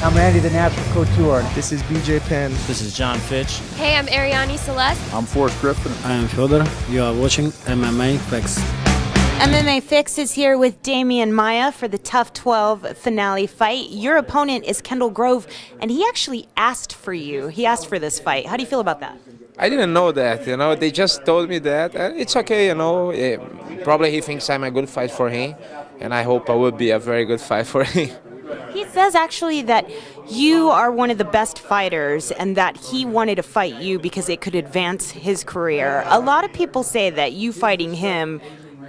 I'm Randy, the National Couture. This is BJ Penn. This is John Fitch. Hey, I'm Ariane Celeste. I'm Forrest Griffin. I am Fyodor. You are watching MMA Fix. MMA Fix is here with Demian Maia for the Tough 12 finale fight. Your opponent is Kendall Grove, and he actually asked for you. He asked for this fight. How do you feel about that? I didn't know that, they just told me that. It's okay, probably he thinks I'm a good fight for him, and I hope I will be a very good fight for him. He says actually that you are one of the best fighters and that he wanted to fight you because it could advance his career. A lot of people say that you fighting him,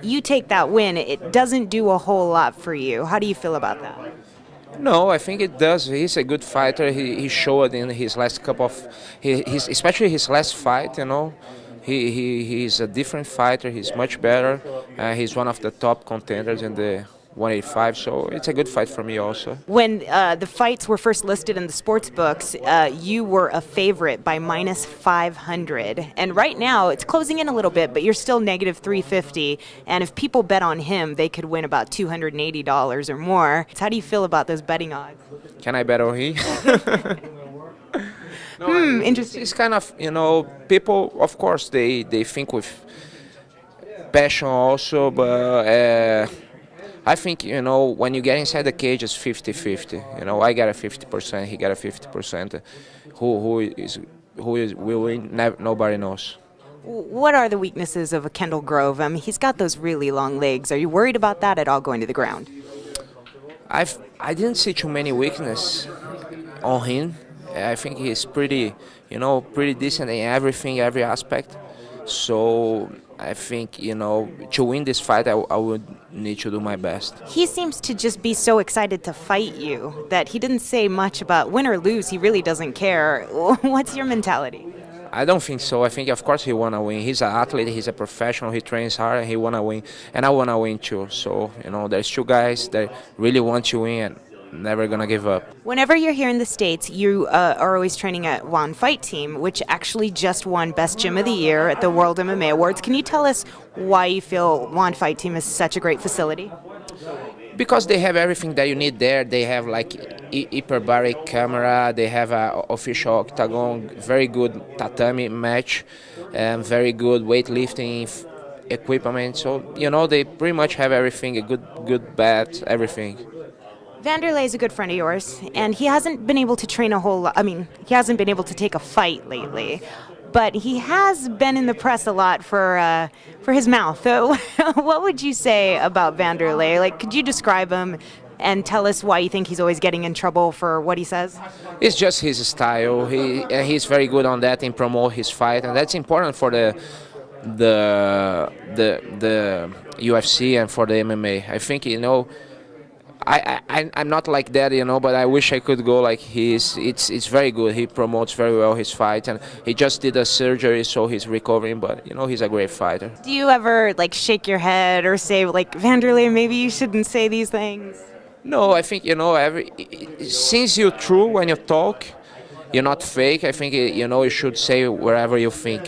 you take that win, it doesn't do a whole lot for you. How do you feel about that? No, I think it does. He's a good fighter. He showed in his last couple of, especially his last fight. He's a different fighter. He's much better. He's one of the top contenders in the 185. So it's a good fight for me also. When the fights were first listed in the sports books, you were a favorite by -500, and right now it's closing in a little bit, but you're still -350. And if people bet on him, they could win about $280 or more. How do you feel about those betting odds? Can I bet on him? Interesting. It's kind of, people, of course, they think with passion also, but I think, when you get inside the cage, it's 50-50. I got a 50%, he got a 50%. Who will win? Nobody knows. What are the weaknesses of a Kendall Grove? I mean, he's got those really long legs. Are you worried about that at all going to the ground? I didn't see too many weaknesses on him. I think he's pretty decent in everything, every aspect. So I think, to win this fight, I would need to do my best. He seems to just be so excited to fight you that he didn't say much about win or lose. He really doesn't care. What's your mentality? I don't think so. I think, of course, he want to win. He's an athlete. He's a professional. He trains hard, and he want to win. And I want to win, too. So, there's two guys that really want to win and never going to give up. Whenever you're here in the States, you are always training at One Fight Team, which actually just won Best Gym of the Year at the World MMA Awards. Can you tell us why you feel One Fight Team is such a great facility? Because they have everything that you need there. They have like hyperbaric camera, they have an official octagon, very good tatami match, and very good weightlifting equipment. So, they pretty much have everything, a good bat, everything. Wanderlei is a good friend of yours, and he hasn't been able to train a whole lot. I mean, he hasn't been able to take a fight lately, but he has been in the press a lot for his mouth. What would you say about Wanderlei? Like, could you describe him and tell us why you think he's always getting in trouble for what he says? It's just his style. He's very good on that and promote his fight, and that's important for the UFC and for the MMA. I think, I'm not like that, but I wish I could go like he is. It's very good. He promotes very well his fight, and he just did a surgery, so he's recovering. But he's a great fighter. Do you ever shake your head or say Wanderlei, maybe you shouldn't say these things? No, I think since you're true when you talk, you're not fake. I think you should say wherever you think.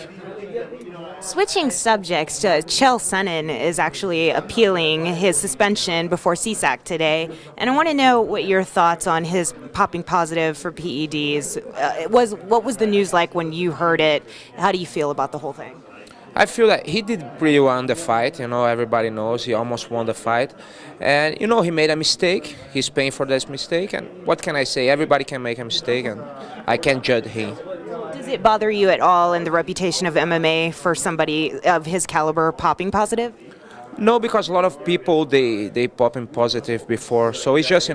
Switching subjects, Chael Sonnen is actually appealing his suspension before CSAC today, and I want to know what your thoughts on his popping positive for PEDs. What was the news like when you heard it? How do you feel about the whole thing? I feel that he did pretty well in the fight. Everybody knows he almost won the fight, and he made a mistake. He's paying for this mistake, and what can I say? Everybody can make a mistake, and I can't judge him. Does it bother you at all in the reputation of MMA for somebody of his caliber popping positive? No, because a lot of people, they pop in positive before. So it's just,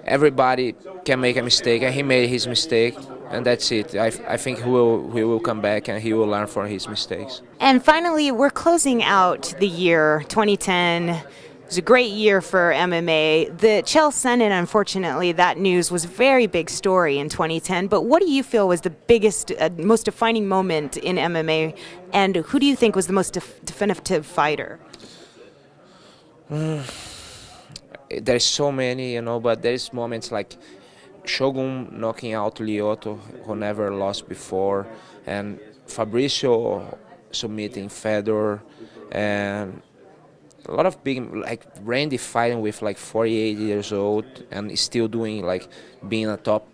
everybody can make a mistake, and he made his mistake, and that's it. I think he will come back, and he will learn from his mistakes. And finally, we're closing out the year 2010. It was a great year for MMA. The Chael Sonnen, unfortunately, that news was a very big story in 2010. But what do you feel was the biggest, most defining moment in MMA? And who do you think was the most definitive fighter? There's so many, but there's moments like Shogun knocking out Lyoto, who never lost before, and Fabricio submitting Fedor, and a lot of big, like Randy fighting with like 48 years old and still doing like being a top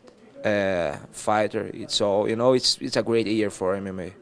fighter. It's all, it's a great year for MMA.